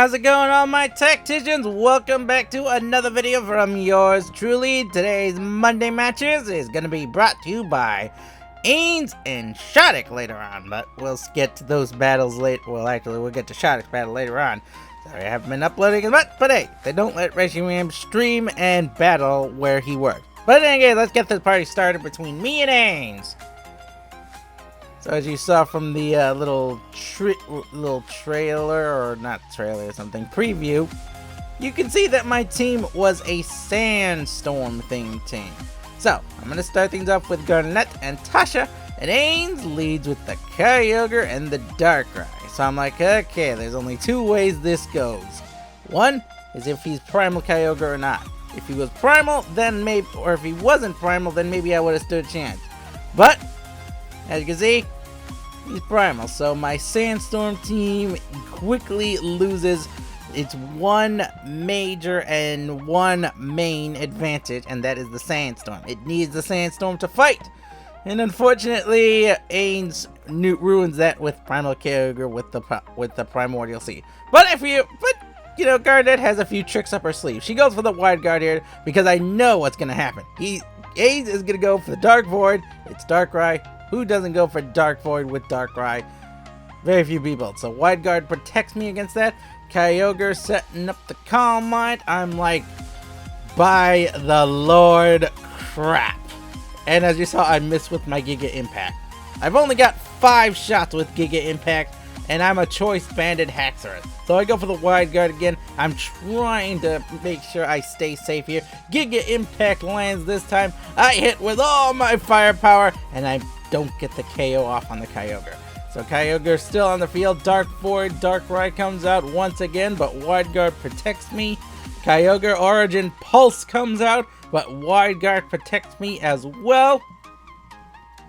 how's it going, all my tacticians? Welcome back to another video from yours truly. Today's Monday matches is going to be brought to you by Ainz and Shadic later on, but we'll get to those battles later. Well, actually, we'll get to Shadic's battle later on. Sorry, I haven't been uploading as much, but hey, they don't let Regime stream and battle where he works. But anyway, let's get this party started between me and Ainz. So as you saw from the little trailer, or not trailer or something, preview, you can see that my team was a sandstorm themed team. So I'm going to start things off with Garnet and Tasha, and Ainz leads with the Kyogre and the Darkrai. So I'm like, okay, there's only two ways this goes. One is if he's Primal Kyogre or not. If he was Primal, then maybe, or if he wasn't Primal, then maybe I would have stood a chance. But as you can see, he's Primal, so my Sandstorm team quickly loses its one major and one main advantage, and that is the Sandstorm. It needs the Sandstorm to fight, and unfortunately, Ainz ruins that with Primal Kyogre with the Primordial Seed. But you know, Garnet has a few tricks up her sleeve. She goes for the Wide Guard here because I know what's gonna happen. Ainz is gonna go for the Dark Void. It's Darkrai. Who doesn't go for Dark Void with Darkrai? Very few people. So Wide Guard protects me against that. Kyogre setting up the Calm Mind. I'm like, by the Lord, crap. And as you saw, I missed with my Giga Impact. I've only got 5 shots with Giga Impact, and I'm a Choice Banded Haxorus. So I go for the Wide Guard again. I'm trying to make sure I stay safe here. Giga Impact lands this time. I hit with all my firepower, and I don't get the KO off on the Kyogre. So Kyogre's still on the field. Dark Void, Darkrai comes out once again, but Wide Guard protects me. Kyogre Origin Pulse comes out, but Wide Guard protects me as well.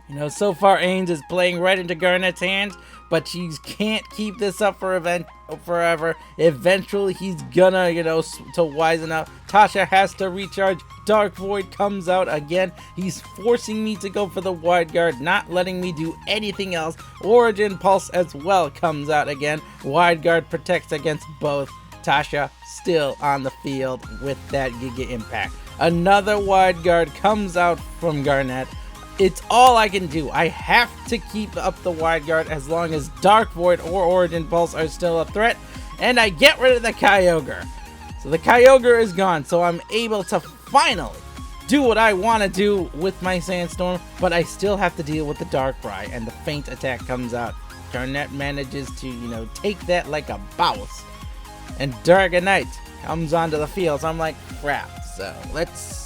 You know, so far Ainz is playing right into Garnet's hands, but she can't keep this up forever. Eventually he's gonna, you know, to wisen up. Tasha has to recharge. Dark Void comes out again. He's forcing me to go for the Wide Guard, not letting me do anything else. Origin Pulse as well comes out again. Wide Guard protects against both. Tasha still on the field with that Giga Impact. Another Wide Guard comes out from Garnet. It's all I can do. I have to keep up the Wide Guard as long as Dark Void or Origin Pulse are still a threat. And I get rid of the Kyogre. So the Kyogre is gone. So I'm able to finally do what I want to do with my Sandstorm. But I still have to deal with the Darkrai. And the Feint Attack comes out. Garnet manages to, you know, take that like a boss. And Dragonite comes onto the field. So I'm like, crap. So let's...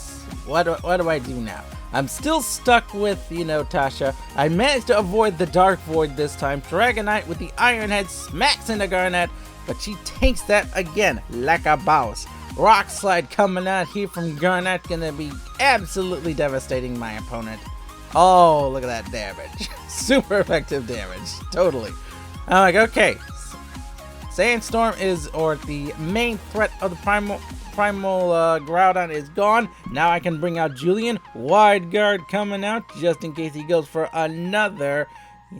What do I do now? I'm still stuck with, you know, Tasha. I managed to avoid the Dark Void this time. Dragonite with the Iron Head smacks into Garnet, but she takes that again like a boss. Rock Slide coming out here from Garnet, gonna be absolutely devastating my opponent. Oh, look at that damage. Super effective damage. Totally. I'm like, okay. Sandstorm is, or the main threat of the Primal Groudon is gone. Now I can bring out Julian. Wide Guard coming out just in case he goes for another,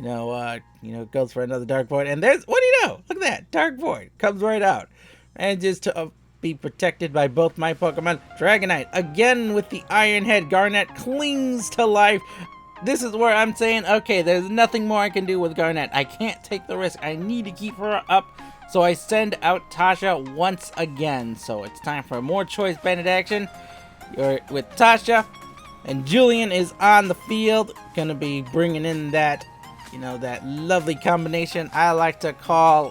goes for another Dark Void. And there's, what do you know? Look at that. Dark Void comes right out. And just to be protected by both my Pokemon. Dragonite again with the Iron Head. Garnet clings to life. This is where I'm saying, okay, there's nothing more I can do with Garnet. I can't take the risk. I need to keep her up. So I send out Tasha once again. So it's time for more Choice Banded action. You're with Tasha. And Julian is on the field. Gonna be bringing in that, that lovely combination I like to call...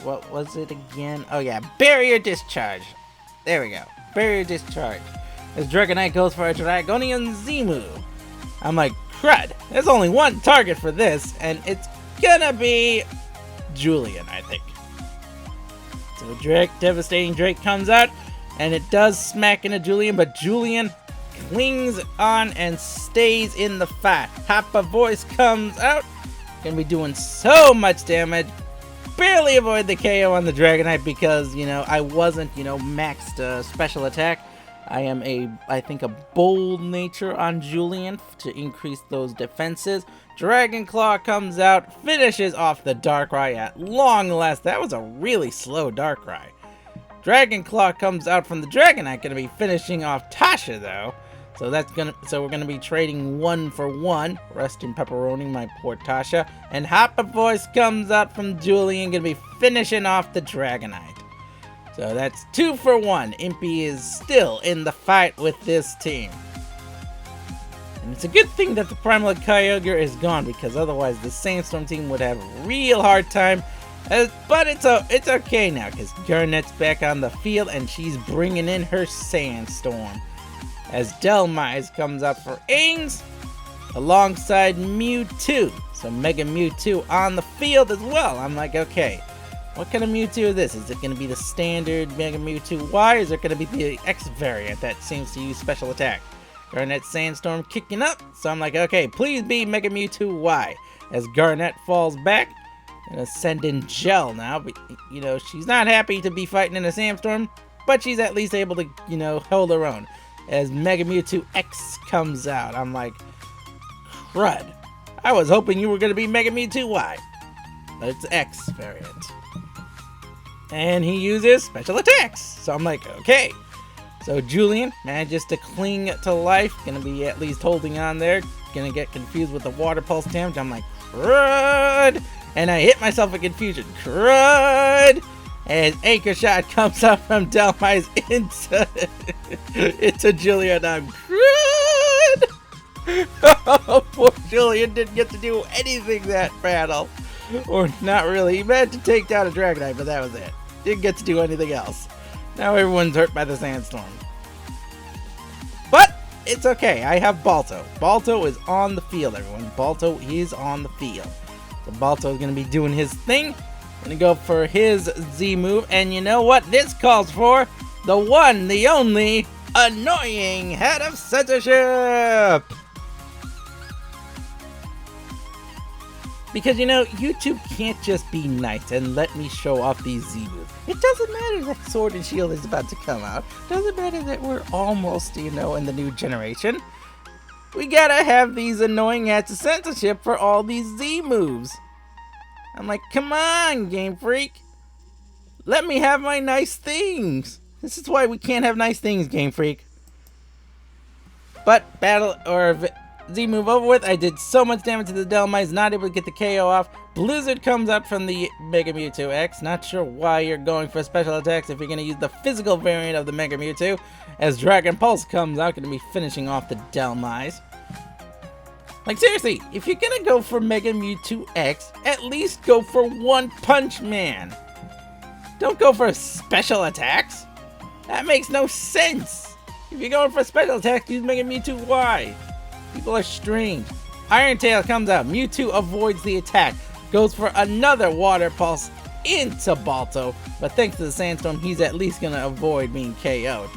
What was it again? Oh yeah, Barrier Discharge. There we go. Barrier Discharge. As Dragonite goes for a Dragonian Zimu. I'm like, crud. There's only one target for this. And it's gonna be Julian, I think. So Devastating Drake comes out, and it does smack into Julian, but Julian clings on and stays in the fight. Hoppa Voice comes out, gonna be doing so much damage. Barely avoid the KO on the Dragonite because, I wasn't, maxed special attack. I am I think a bold nature on Julian to increase those defenses. Dragon Claw comes out, finishes off the Darkrai at long last. That was a really slow Darkrai. Dragon Claw comes out from the Dragonite, gonna be finishing off Tasha though. So we're gonna be trading 1 for 1. Rest in pepperoni, my poor Tasha. And Hopper Voice comes out from Julian, gonna be finishing off the Dragonite. So that's 2 for 1. Impy is still in the fight with this team. And it's a good thing that the Primal Kyogre is gone, because otherwise the Sandstorm team would have a real hard time. But it's okay now, because Garnett's back on the field and she's bringing in her Sandstorm. As Delmise comes up for Ainz alongside Mewtwo. So Mega Mewtwo on the field as well. I'm like, okay, what kind of Mewtwo is this? Is it going to be the standard Mega Mewtwo Y, or is it going to be the X variant that seems to use special attack? Garnet Sandstorm kicking up, so I'm like, okay, please be Mega Mewtwo Y. As Garnet falls back, gonna send in Gel now, but you know, she's not happy to be fighting in a Sandstorm, but she's at least able to, you know, hold her own. As Mega Mewtwo X comes out, I'm like, crud. I was hoping you were gonna be Mega Mewtwo Y, but it's X variant. And he uses special attacks, so I'm like, okay. So Julian manages to cling to life, gonna be at least holding on there, gonna get confused with the Water Pulse damage. I'm like, crud! And I hit myself in confusion, crud! As Anchor Shot comes up from Delmise into Julian. I'm crud! Oh, poor Julian didn't get to do anything that battle. Or not really. He meant to take down a Dragonite, but that was it. Didn't get to do anything else. Now everyone's hurt by the Sandstorm. But it's okay. I have Balto. Balto is on the field, everyone. Balto is on the field. So Balto is going to be doing his thing. Going to go for his Z move. And you know what? This calls for the one, the only, annoying head of censorship. Because, you know, YouTube can't just be nice and let me show off these Z moves. It doesn't matter that Sword and Shield is about to come out. It doesn't matter that we're almost, you know, in the new generation. We gotta have these annoying ads of censorship for all these Z moves. I'm like, come on, Game Freak. Let me have my nice things. This is why we can't have nice things, Game Freak. But Z move over with. I did so much damage to the Delmise, not able to get the KO off. Blizzard comes out from the Mega Mewtwo X. Not sure why you're going for special attacks if you're going to use the physical variant of the Mega Mewtwo. As Dragon Pulse comes out, going to be finishing off the Delmise. Like, seriously, if you're going to go for Mega Mewtwo X, at least go for One Punch Man. Don't go for special attacks. That makes no sense. If you're going for special attacks, use Mega Mewtwo Y. People are strange. Iron Tail comes out. Mewtwo avoids the attack. Goes for another Water Pulse into Balto. But thanks to the Sandstorm, he's at least going to avoid being KO'd.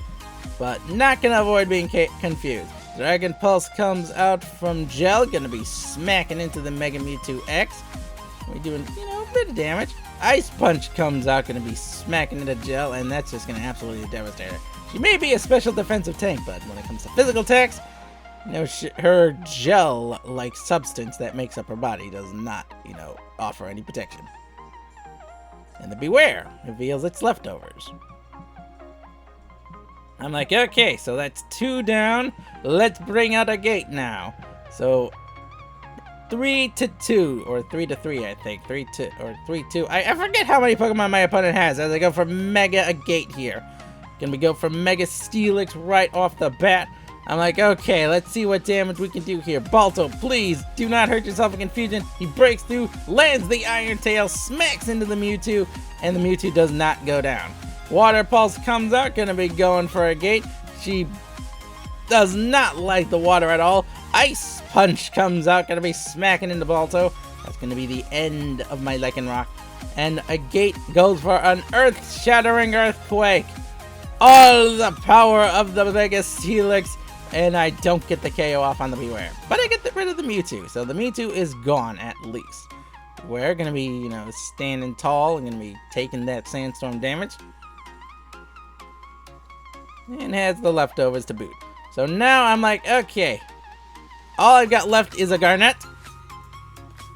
But not going to avoid being confused. Dragon Pulse comes out from Gel. Going to be smacking into the Mega Mewtwo X. We're doing, you know, a bit of damage. Ice Punch comes out. Going to be smacking into Gel. And that's just going to absolutely devastate her. She may be a special defensive tank, but when it comes to physical attacks, you know, her gel-like substance that makes up her body does not, you know, offer any protection. And the Beware reveals its leftovers. I'm like, okay, so that's 2 down. Let's bring out a gate now. So 3-2, or 3-3, I think. 3-2 or 3-2. I forget how many Pokemon my opponent has as I go for Mega Gate here. Gonna go for Mega Steelix right off the bat. I'm like, okay, let's see what damage we can do here. Balto, please do not hurt yourself in confusion. He breaks through, lands the Iron Tail, smacks into the Mewtwo, and the Mewtwo does not go down. Water Pulse comes out, gonna be going for a gate. She does not like the water at all. Ice Punch comes out, gonna be smacking into Balto. That's gonna be the end of my Lycanroc. And a gate goes for an earth-shattering earthquake. All the power of the Mega Steelix. And I don't get the KO off on the Beware. But I get rid of the Mewtwo. So the Mewtwo is gone at least. We're going to be, you know, standing tall and going to be taking that Sandstorm damage. and has the leftovers to boot. So now I'm like, okay, all I've got left is a Garnet,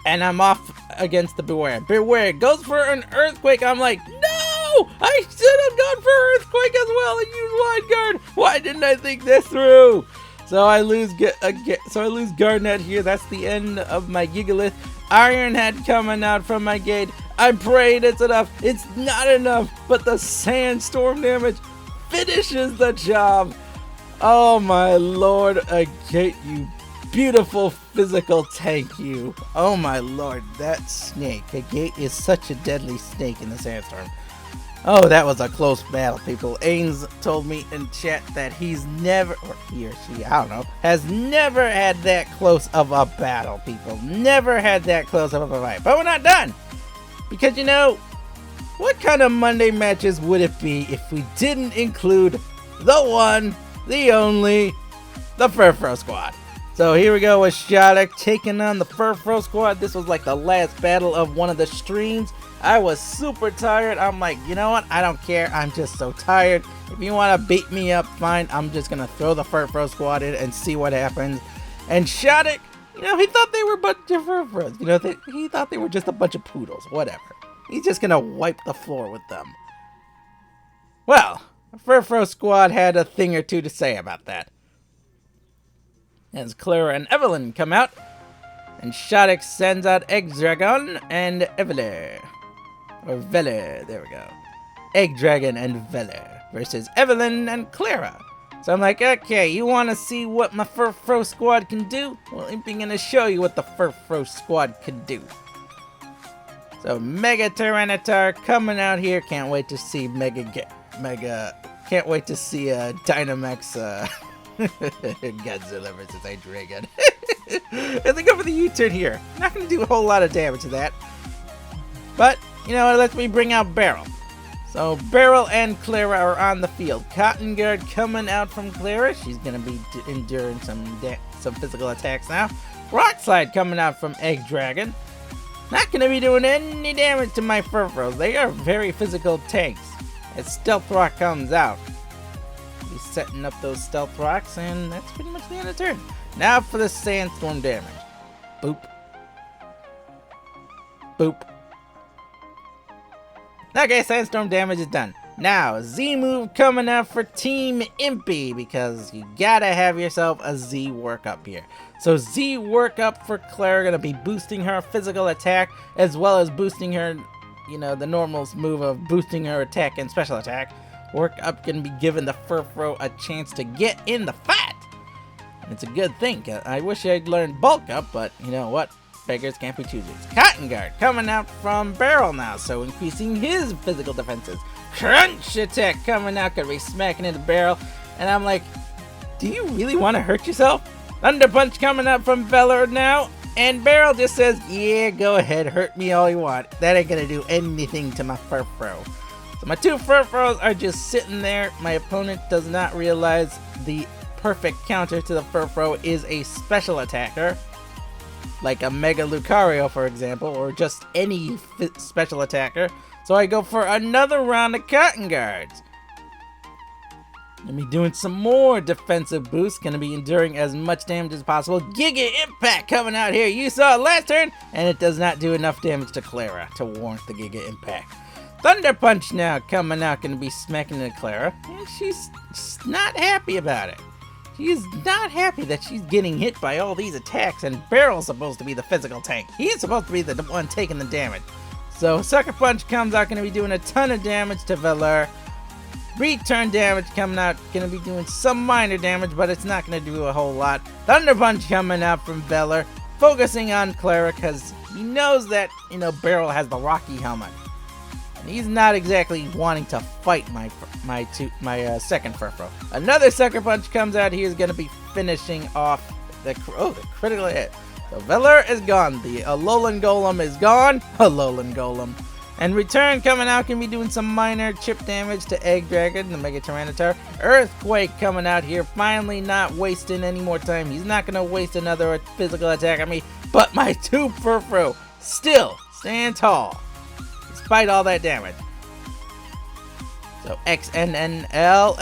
and I'm off against the Beware. Beware goes for an Earthquake. I'm like, no! I should have gone for Earthquake as well and used Line Guard. Why didn't I think this through? So I lose Garnet here. That's the end of my Gigalith. Iron Head coming out from my gate. I'm praying it's enough. It's not enough, but the Sandstorm damage finishes the job. Oh my lord, a gate, you beautiful physical tank, you. Oh my lord, that snake. A gate is such a deadly snake in the Sandstorm. Oh, that was a close battle, people. Ainz told me in chat that he's never, or he or she, I don't know, has never had that close of a battle, people. Never had that close of a fight. But we're not done. Because, you know, what kind of Monday matches would it be if we didn't include the one, the only, the Furfrou Squad? So here we go with Shadic taking on the Furfrou Squad. This was like the last battle of one of the streams. I was super tired. I'm like, you know what? I don't care. I'm just so tired. If you want to beat me up, fine. I'm just going to throw the Furfrou Squad in and see what happens. And Shadic, you know, he thought they were a bunch of Furfrous. You know, he thought they were just a bunch of poodles. Whatever. He's just going to wipe the floor with them. Well, the Furfrou Squad had a thing or two to say about that. As Clara and Evelyn come out, and Shadic sends out Egg Dragon and Evelyn. Or Vele, there we go. Egg Dragon and Vele versus Evelyn and Clara. So I'm like, okay, you want to see what my Furfrou Squad can do? Well, I'm going to show you what the Furfrou Squad can do. So Mega Tyranitar coming out here. Can't wait to see can't wait to see Dynamax Godzilla versus Egg Dragon. As I go for the U-turn here. Not going to do a whole lot of damage to that. But, you know, let me bring out Beryl. So Beryl and Clara are on the field. Cotton Guard coming out from Clara. She's going to be enduring some physical attacks now. Rock Slide coming out from Egg Dragon. Not going to be doing any damage to my Furfrous. They are very physical tanks. As Stealth Rock comes out. Be setting up those Stealth Rocks, and that's pretty much the end of the turn. Now for the Sandstorm damage. Boop. Boop. Okay, Sandstorm damage is done. Now, Z-move coming out for Team Impy, because you gotta have yourself a Z workup here. So Z workup for Clara, gonna be boosting her physical attack, as well as boosting her, you know, the normals move of boosting her attack and special attack. Workup gonna be giving the Furfrou a chance to get in the fight. And it's a good thing. I wish I'd learned bulk up, but you know what? Beggars can't be choosers. Cotton Guard coming out from Beryl now, so increasing his physical defenses. Crunch attack coming out, gonna be smacking into Beryl, and I'm like, do you really want to hurt yourself? Thunder Punch coming out from Velar now, and Beryl just says, yeah, go ahead, hurt me all you want. That ain't gonna do anything to my Furfrou. So my two Furfrous are just sitting there. My opponent does not realize the perfect counter to the Furfrou is a special attacker. Like a Mega Lucario, for example, or just any special attacker. So I go for another round of Cotton Guards. Gonna be doing some more defensive boosts. Gonna be enduring as much damage as possible. Giga Impact coming out here. You saw it last turn, and it does not do enough damage to Clara to warrant the Giga Impact. Thunder Punch now coming out, gonna be smacking into Clara, and she's not happy about it. She's not happy that she's getting hit by all these attacks, and Beryl's supposed to be the physical tank. He's supposed to be the one taking the damage. So Sucker Punch comes out, gonna be doing a ton of damage to Velar. Return damage coming out, gonna be doing some minor damage, but it's not gonna do a whole lot. Thunder Punch coming out from Velar, focusing on Clara, because he knows that, you know, Beryl has the Rocky helmet. And he's not exactly wanting to fight my second Furfrou. Another Sucker Punch comes out. He is going to be finishing off the critical hit. So Velar is gone. The Alolan Golem is gone. Alolan Golem. And Return coming out, can be doing some minor chip damage to Egg Dragon, the Mega Tyranitar. Earthquake coming out here, finally not wasting any more time. He's not going to waste another physical attack on me. But my two Furfrou still stand tall. Despite all that damage. So XNNLL,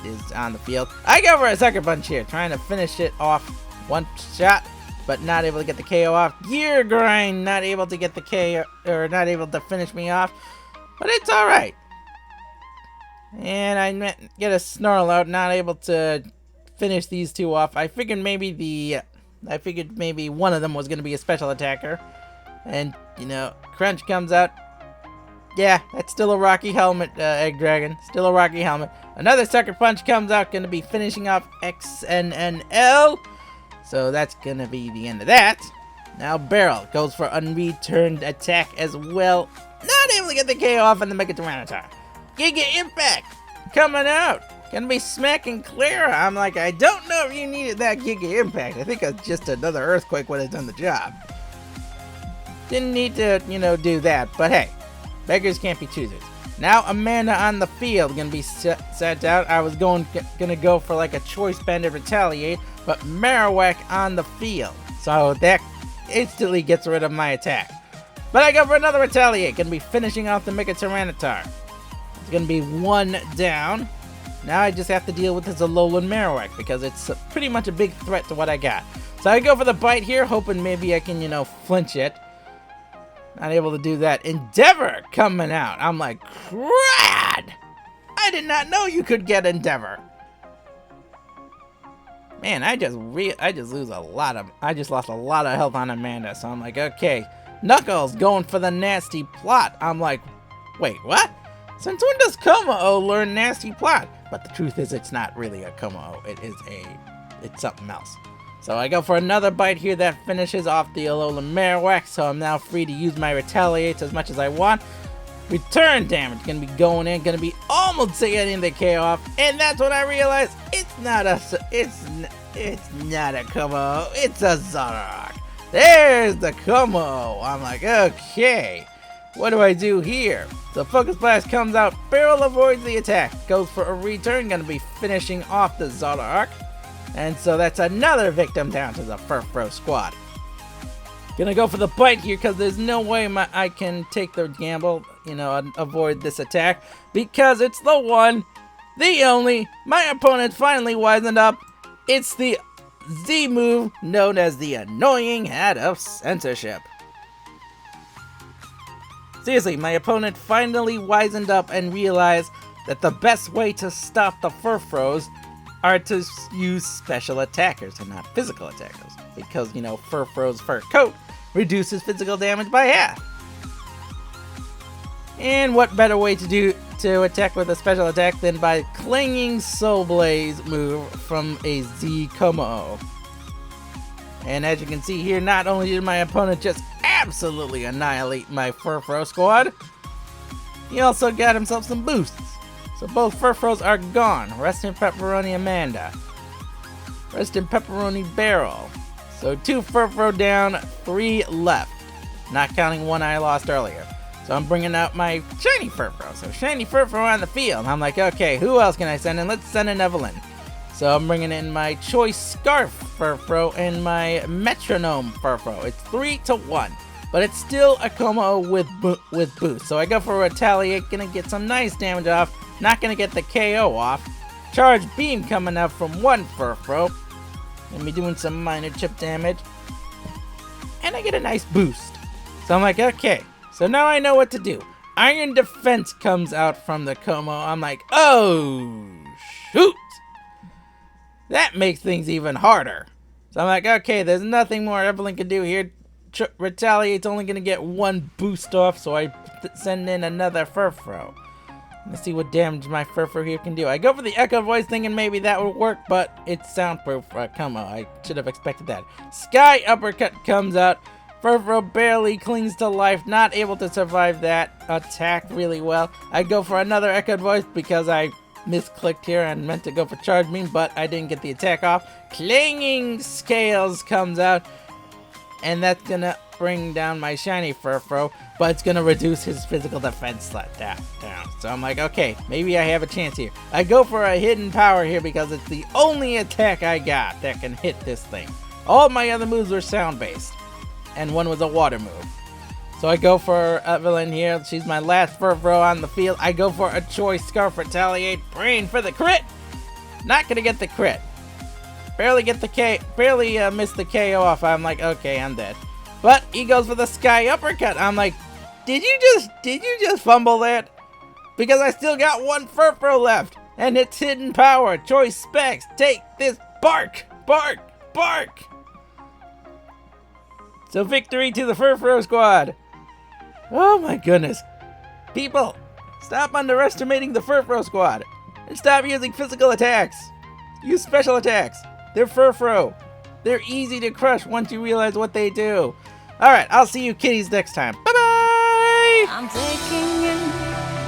is on the field. I go for a sucker punch here, trying to finish it off one shot, but not able to get the KO off. Gear grind, not able to get the KO, or not able to finish me off, but it's alright. And I get a snarl out, not able to finish these two off. I figured maybe one of them was going to be a special attacker. And, Crunch comes out. Yeah, that's still a Rocky Helmet, Egg Dragon. Still a Rocky Helmet. Another Sucker Punch comes out, going to be finishing off XNNL. So that's going to be the end of that. Now Barrel goes for unreturned attack as well. Not able to get the KO off on the Mega Tyranitar. Giga Impact coming out. Gonna be smacking Clara. I'm like, I don't know if you needed that Giga Impact. I think just another Earthquake would have done the job. Didn't need to, do that. But hey, beggars can't be choosers. Now Amanda on the field gonna be set out. I was gonna go for like a Choice Banded Retaliate, but Marowak on the field. So that instantly gets rid of my attack. But I go for another Retaliate. Gonna be finishing off the Mega Tyranitar. It's gonna be one down. Now I just have to deal with this Alolan Marowak because it's pretty much a big threat to what I got. So I go for the bite here, hoping maybe I can, flinch it. Not able to do that. Endeavor coming out. I'm like, crud! I did not know you could get Endeavor. Man, I just lost a lot of health on Amanda. So I'm like, okay. Knuckles going for the nasty plot. I'm like, wait, what? Since when does kommo-o learn nasty plot? But the truth is, it's not really a kommo-o. It's something else. So I go for another bite here that finishes off the Alolan Marowak. So I'm now free to use my Retaliates as much as I want. Return damage gonna be going in, gonna be almost getting the KO off, and that's when I realized it's not a kommo-o. It's a Zoroark. There's the kommo-o. I'm like, okay. What do I do here? So Focus Blast comes out, Barrel avoids the attack, goes for a return, gonna be finishing off the Zoroark. And so that's another victim down to the Furfrou squad. Gonna go for the bite here because there's no way I can take the gamble, and avoid this attack. Because it's the one, the only, my opponent finally wisened up. It's the Z move known as the Annoying Hat of Censorship. Seriously, my opponent finally wisened up and realized that the best way to stop the Furfrous are to use special attackers and not physical attackers. Because, Furfrou's fur coat reduces physical damage by half. And what better way to attack with a special attack than by Clinging Soul Blaze move from a Z kommo-o. And as you can see here, not only did my opponent just absolutely annihilate my Furfrou squad, he also got himself some boosts. So both Furfrous are gone. Rest in Pepperoni Amanda. Rest in Pepperoni Barrel. So 2 Furfrou down, 3 left. Not counting one I lost earlier. So I'm bringing out my Shiny Furfrou. So Shiny Furfrou on the field. I'm like, okay, who else can I send in? Let's send in Evelyn. So I'm bringing in my Choice Scarf Furfrou and my Metronome Furfrou. It's 3-1. But it's still a kommo-o with boost. So I go for a Retaliate, gonna get some nice damage off. Not gonna get the KO off. Charge Beam coming out from one Furfrou. Gonna be doing some minor chip damage. And I get a nice boost. So I'm like, okay. So now I know what to do. Iron Defense comes out from the kommo-o. I'm like, oh, shoot. That makes things even harder. So I'm like, okay, there's nothing more Evelyn can do here. Retaliate's only going to get 1 boost off, so I send in another Furfrou. Let's see what damage my Furfrou here can do. I go for the Echo Voice thinking maybe that would work, but it's soundproof kommo-o. I should have expected that. Sky Uppercut comes out. Furfrou barely clings to life, not able to survive that attack really well. I go for another Echo Voice because I misclicked here and meant to go for Charge Beam, but I didn't get the attack off. Clanging Scales comes out. And that's gonna bring down my Shiny Furfrou, but it's gonna reduce his physical defense down. So I'm like, okay, maybe I have a chance here. I go for a Hidden Power here because it's the only attack I got that can hit this thing. All my other moves were sound-based, and one was a water move. So I go for Evelyn here. She's my last Furfrou on the field. I go for a choice Scarf Retaliate. Brain for the crit. Not gonna get the crit. Barely get the K. Barely miss the KO off. I'm like, okay, I'm dead. But he goes for the Sky Uppercut. I'm like, did you just fumble that? Because I still got one Furfrou left. And it's hidden power. Choice specs. Take this. Bark. Bark. Bark. So victory to the Furfrou squad. Oh my goodness. People, stop underestimating the Furfrou squad. And stop using physical attacks. Use special attacks. They're Furfrou. They're easy to crush once you realize what they do. Alright, I'll see you kitties next time. Bye-bye! I'm taking in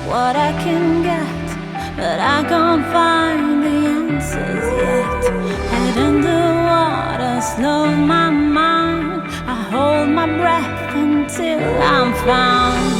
what I can get, but I can't find the answers yet. Head underwater, slow my mind. I hold my breath until I'm found.